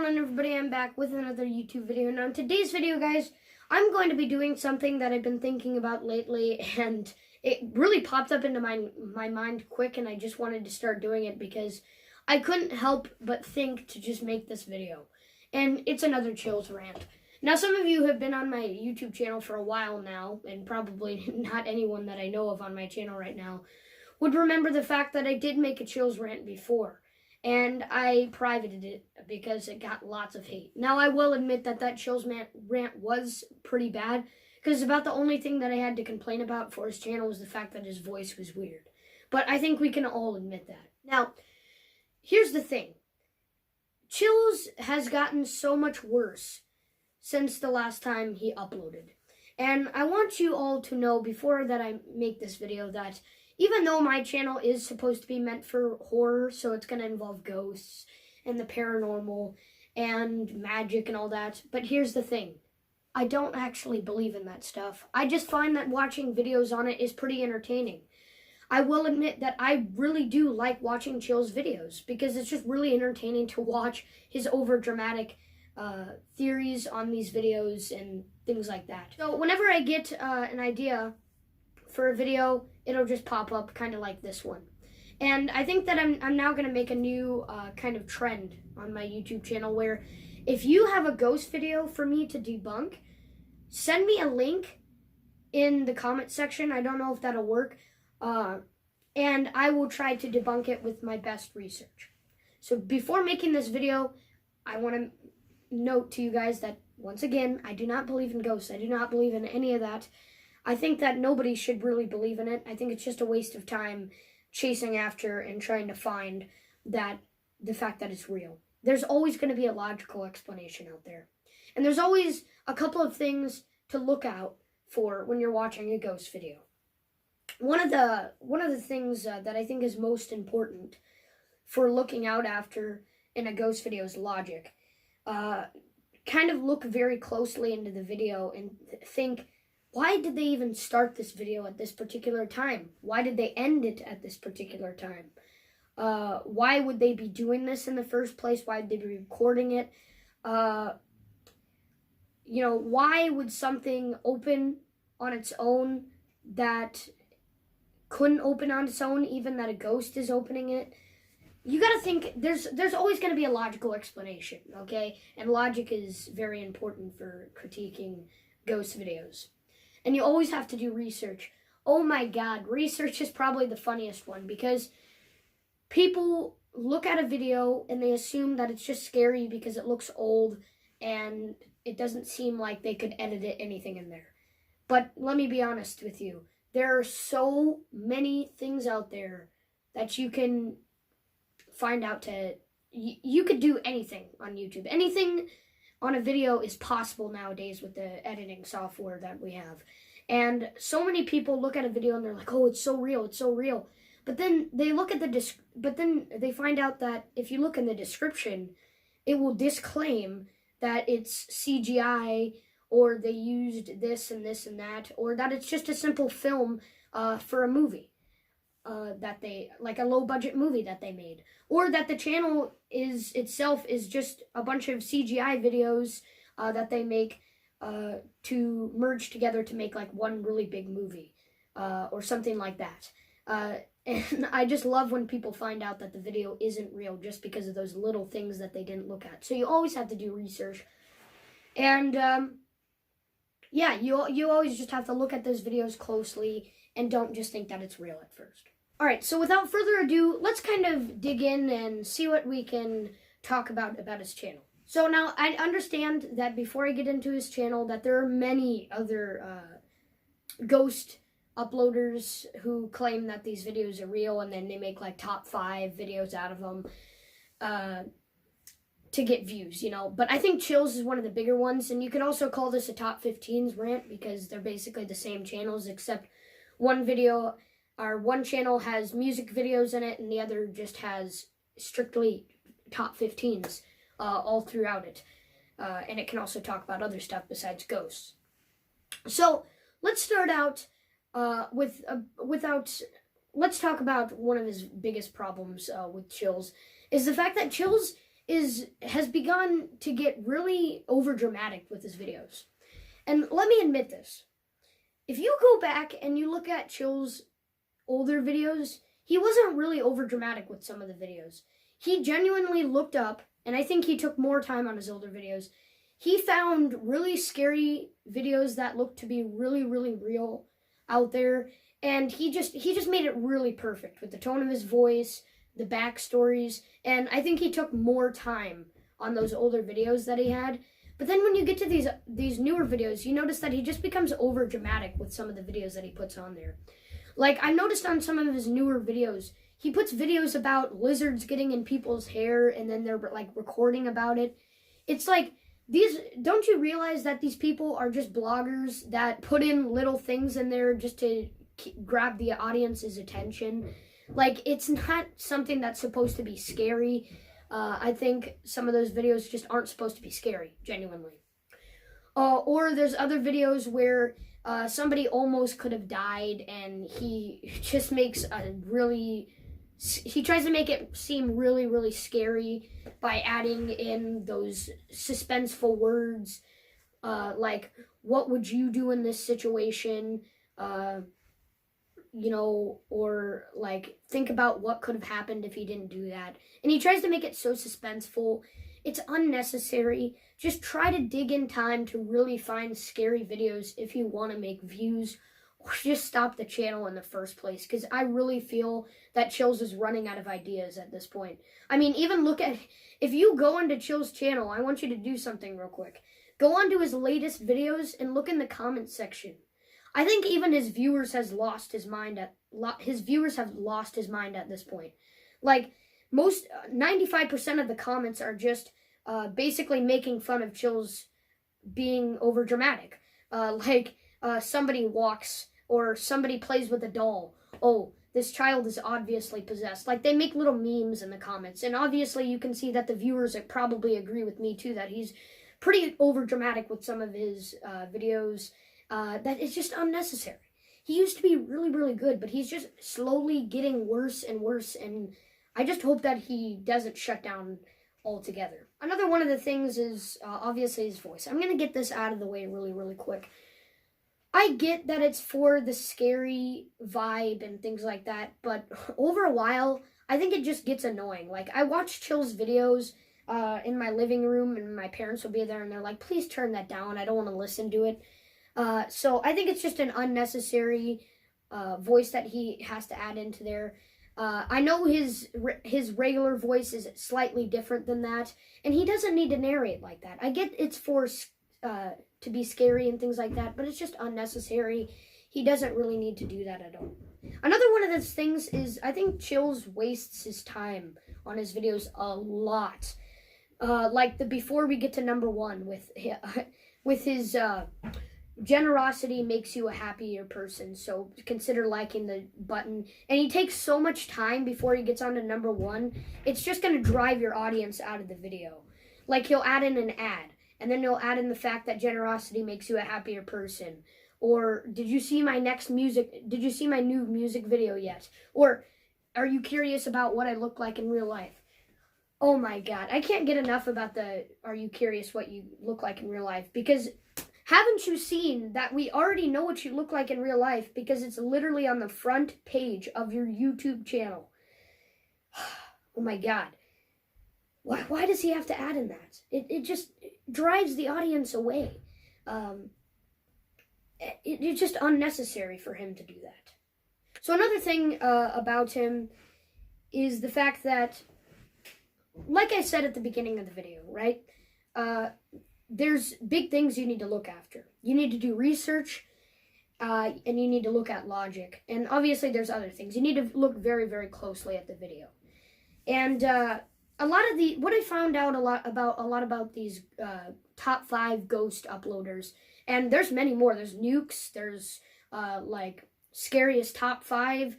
going on, everybody? I'm back with another YouTube video. Now in today's video, guys, I'm going to be doing something that I've been thinking about lately, and it really popped up into my mind quick, and I just wanted to start doing it because I couldn't help but think to just make this video. And it's another chills rant. Now, some of you have been on my YouTube channel for a while now, and probably not anyone that I know of on my channel right now would remember the fact that I did make a chills rant before. And I privated it because it got lots of hate. Now, I will admit that that chills rant was pretty bad, because about the only thing that I had to complain about for his channel was the fact that his voice was weird. But I think we can all admit that. Now, here's the thing. Chills has gotten so much worse since the last time he uploaded. And I want you all to know before that I make this video that even though my channel is supposed to be meant for horror, so it's going to involve ghosts and the paranormal and magic and all that, but here's the thing. I don't actually believe in that stuff. I just find that watching videos on it is pretty entertaining. I will admit that I really do like watching Chill's videos because it's just really entertaining to watch his over-dramatic theories on these videos and things like that. So whenever I get an idea for a video, it'll just pop up kind of like this one. And I think that I'm now going to make a new kind of trend on my YouTube channel where if you have a ghost video for me to debunk, send me a link in the comment section. I don't know if that'll work. And I will try to debunk it with my best research. So before making this video, I want to note to you guys that, once again, I do not believe in ghosts. I do not believe in any of that. I think that nobody should really believe in it. I think it's just a waste of time chasing after and trying to find the fact that it's real. There's always going to be a logical explanation out there. And there's always a couple of things to look out for when you're watching a ghost video. One of the things that I think is most important for looking out after in a ghost video is logic. Kind of look very closely into the video and think, why did they even start this video at this particular time? Why did they end it at this particular time? Why would they be doing this in the first place? Why would they be recording it? Why would something open on its own that couldn't open on its own, even that a ghost is opening it? You gotta think, there's always gonna be a logical explanation, okay? And logic is very important for critiquing ghost videos. And you always have to do research. Oh my God, research is probably the funniest one because people look at a video and they assume that it's just scary because it looks old and it doesn't seem like they could edit anything in there. But let me be honest with you. There are so many things out there that you can find out to... You could do anything on YouTube. Anything on a video is possible nowadays with the editing software that we have. And so many people look at a video and they're like, oh, it's so real, it's so real. But then they look at but then they find out that if you look in the description, it will disclaim that it's CGI, or they used this and this and that, or that it's just a simple film for a movie. That they, like a low budget movie that they made, or that the channel itself is just a bunch of CGI videos that they make to merge together to make like one really big movie or something like that. And I just love when people find out that the video isn't real just because of those little things that they didn't look at. So you always have to do research, and yeah, you always just have to look at those videos closely and don't just think that it's real at first. All right, so without further ado, let's kind of dig in and see what we can talk about his channel. So now, I understand that before I get into his channel, that there are many other ghost uploaders who claim that these videos are real, and then they make like top 5 videos out of them to get views, But I think Chills is one of the bigger ones, and you could also call this a top 15s rant because they're basically the same channels, except one channel has music videos in it, and the other just has strictly top 15s all throughout it. And it can also talk about other stuff besides ghosts. So let's start out let's talk about one of his biggest problems with Chills, is the fact that Chills has begun to get really over dramatic with his videos. And let me admit this. If you go back and you look at Chill's older videos, he wasn't really over dramatic with some of the videos. He genuinely looked up, and I think he took more time on his older videos. He found really scary videos that looked to be really, really real out there, and he just made it really perfect with the tone of his voice, the backstories, and I think he took more time on those older videos that he had. But then when you get to these newer videos, you notice that he just becomes over dramatic with some of the videos that he puts on there. Like, I noticed on some of his newer videos, he puts videos about lizards getting in people's hair, and then they're like recording about it. It's like, don't you realize that these people are just bloggers that put in little things in there just to grab the audience's attention? Like, it's not something that's supposed to be scary. I think some of those videos just aren't supposed to be scary, genuinely. Or there's other videos where somebody almost could have died, and he just makes he tries to make it seem really, really scary by adding in those suspenseful words, like, what would you do in this situation? Or like, think about what could have happened if he didn't do that. And he tries to make it so suspenseful. It's unnecessary. Just try to dig in time to really find scary videos if you want to make views, or just stop the channel in the first place, because I really feel that Chills is running out of ideas at this point. I mean, even if you go onto Chill's channel, I want you to do something real quick. Go onto his latest videos and look in the comments section. I think even his viewers have lost his mind at this point. Like, 95% of the comments are just basically making fun of Chill's being over dramatic. Somebody walks, or somebody plays with a doll. Oh, this child is obviously possessed. Like, they make little memes in the comments, and obviously you can see that the viewers probably agree with me too, that he's pretty over dramatic with some of his videos. That is just unnecessary. He used to be really, really good, but he's just slowly getting worse and worse, and I just hope that he doesn't shut down altogether. Another one of the things is obviously his voice. I'm going to get this out of the way really, really quick. I get that it's for the scary vibe and things like that, but over a while, I think it just gets annoying. Like, I watch Chill's videos in my living room, and my parents will be there, and they're like, please turn that down. I don't want to listen to it. So I think it's just an unnecessary voice that he has to add into there. I know his regular voice is slightly different than that, and he doesn't need to narrate like that. I get it's for to be scary and things like that, but it's just unnecessary. He doesn't really need to do that at all. Another one of those things is, I think Chills wastes his time on his videos a lot. Like the before we get to number one with his generosity makes you a happier person, so consider liking the button. And he takes so much time before he gets on to number one, it's just going to drive your audience out of the video. Like, he'll add in an ad, and then he'll add in the fact that generosity makes you a happier person. Or, did you see my new music video yet? Or, are you curious about what I look like in real life? Oh my god, I can't get enough about are you curious what you look like in real life, because haven't you seen that we already know what you look like in real life, because it's literally on the front page of your YouTube channel? Oh my god. Why does he have to add in that? It just drives the audience away. It's just unnecessary for him to do that. So another thing about him is the fact that, like I said at the beginning of the video, right? There's big things you need to look after. You need to do research, and you need to look at logic. And obviously there's other things. You need to look very, very closely at the video. And what I found out a lot about these top 5 ghost uploaders, and there's many more. There's Nukes, there's like scariest top 5,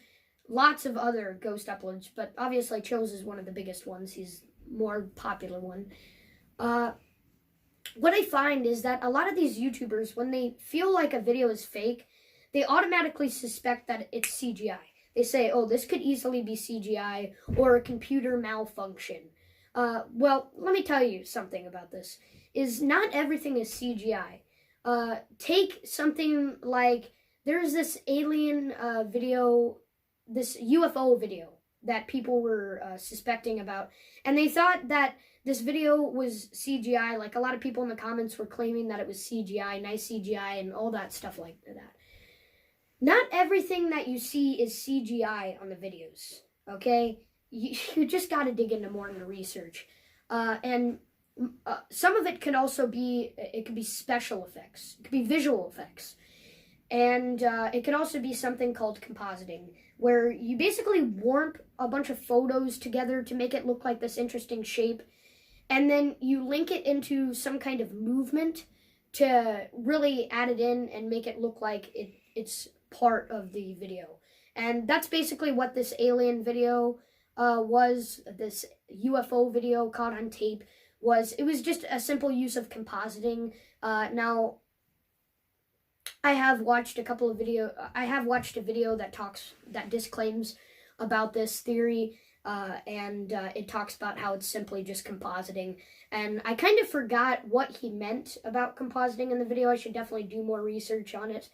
lots of other ghost uploads, but obviously Chills is one of the biggest ones. He's more popular one. What I find is that a lot of these YouTubers, when they feel like a video is fake, they automatically suspect that it's CGI. They say, oh, this could easily be CGI or a computer malfunction. Well, let me tell you something about this. Is not everything is CGI. Take something like, there's this alien video, this UFO video that people were suspecting about, and they thought that this video was CGI. Like, a lot of people in the comments were claiming that it was CGI, nice CGI, and all that stuff like that. Not everything that you see is CGI on the videos, okay? You just got to dig into more into research. And some of it could also be, it could be special effects. It could be visual effects. And it could also be something called compositing, where you basically warp a bunch of photos together to make it look like this interesting shape. And then you link it into some kind of movement to really add it in and make it look like it's part of the video. And that's basically what this alien video was, this UFO video caught on tape was. It was just a simple use of compositing. Now, I have watched a video that disclaims about this theory, and it talks about how it's simply just compositing. And I kind of forgot what he meant about compositing in the video. I should definitely do more research on it.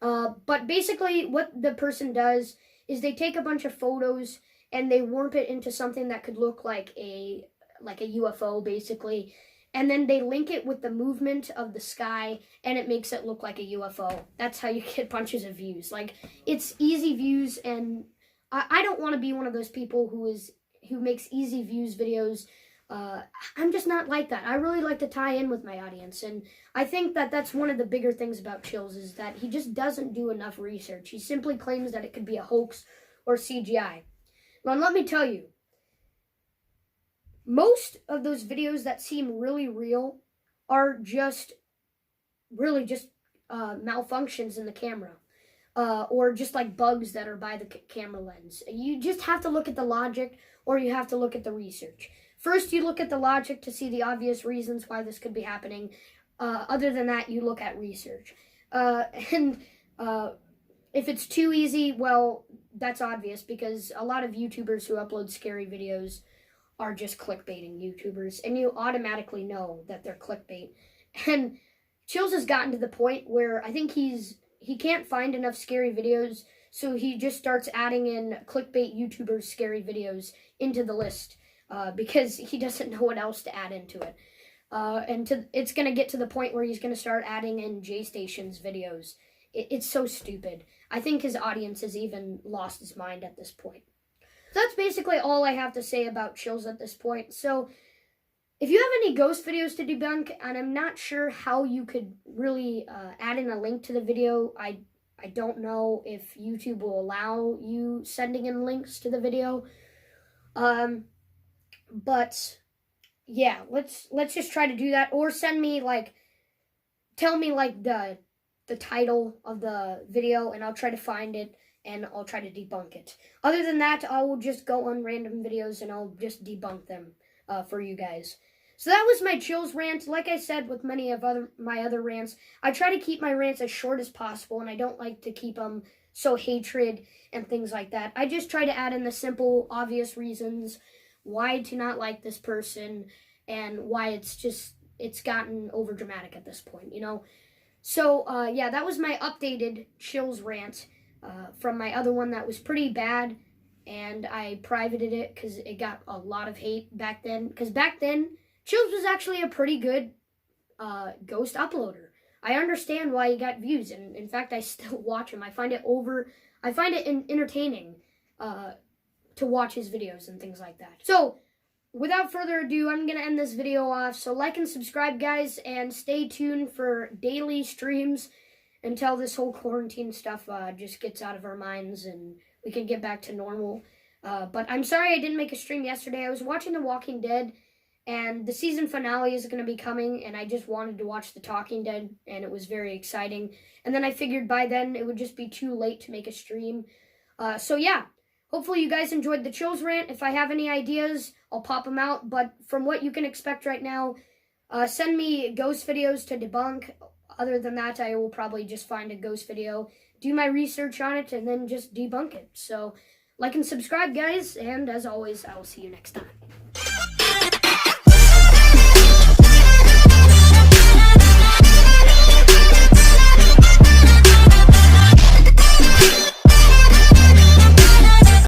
But basically what the person does is they take a bunch of photos and they warp it into something that could look like a UFO, basically. And then they link it with the movement of the sky, and it makes it look like a UFO. That's how you get bunches of views. Like, it's easy views, and I don't want to be one of those people who makes easy views videos. I'm just not like that. I really like to tie in with my audience, and I think that that's one of the bigger things about Chills, is that he just doesn't do enough research. He simply claims that it could be a hoax or CGI. Well, let me tell you, most of those videos that seem really real are just malfunctions in the camera, or just like bugs that are by the camera lens. You just have to look at the logic, or you have to look at the research. First, you look at the logic to see the obvious reasons why this could be happening. Other than that, you look at research. And if it's too easy, well, that's obvious, because a lot of YouTubers who upload scary videos are just clickbaiting YouTubers, and you automatically know that they're clickbait. And Chills has gotten to the point where I think he can't find enough scary videos, so he just starts adding in clickbait YouTubers' scary videos into the list, because he doesn't know what else to add into it. It's going to get to the point where he's going to start adding in J-Station's videos. It's so stupid. I think his audience has even lost his mind at this point. So that's basically all I have to say about Chills at this point. So if you have any ghost videos to debunk, and I'm not sure how you could really add in a link to the video, I don't know if YouTube will allow you sending in links to the video. But yeah, let's just try to do that, or send me tell me the title of the video, and I'll try to find it, and I'll try to debunk it. Other than that, I will just go on random videos and I'll just debunk them for you guys. So that was my Chills rant. Like I said with many of my other rants, I try to keep my rants as short as possible, and I don't like to keep them so hatred and things like that. I just try to add in the simple, obvious reasons why to not like this person, and why it's gotten over dramatic at this point, you know? So, yeah, that was my updated Chills rant from my other one that was pretty bad, and I privated it because it got a lot of hate back then. Because back then, Chills was actually a pretty good ghost uploader. I understand why he got views, and in fact, I still watch him. I find it entertaining to watch his videos and things like that. So, without further ado, I'm going to end this video off. So like and subscribe, guys, and stay tuned for daily streams until this whole quarantine stuff just gets out of our minds and we can get back to normal. But I'm sorry I didn't make a stream yesterday. I was watching The Walking Dead, and the season finale is going to be coming, and I just wanted to watch The Talking Dead, and it was very exciting. And then I figured by then it would just be too late to make a stream. So yeah. Hopefully you guys enjoyed the Chills rant. If I have any ideas, I'll pop them out. But from what you can expect right now, send me ghost videos to debunk. Other than that, I will probably just find a ghost video, do my research on it, and then just debunk it. So, like and subscribe, guys. And as always, I will see you next time.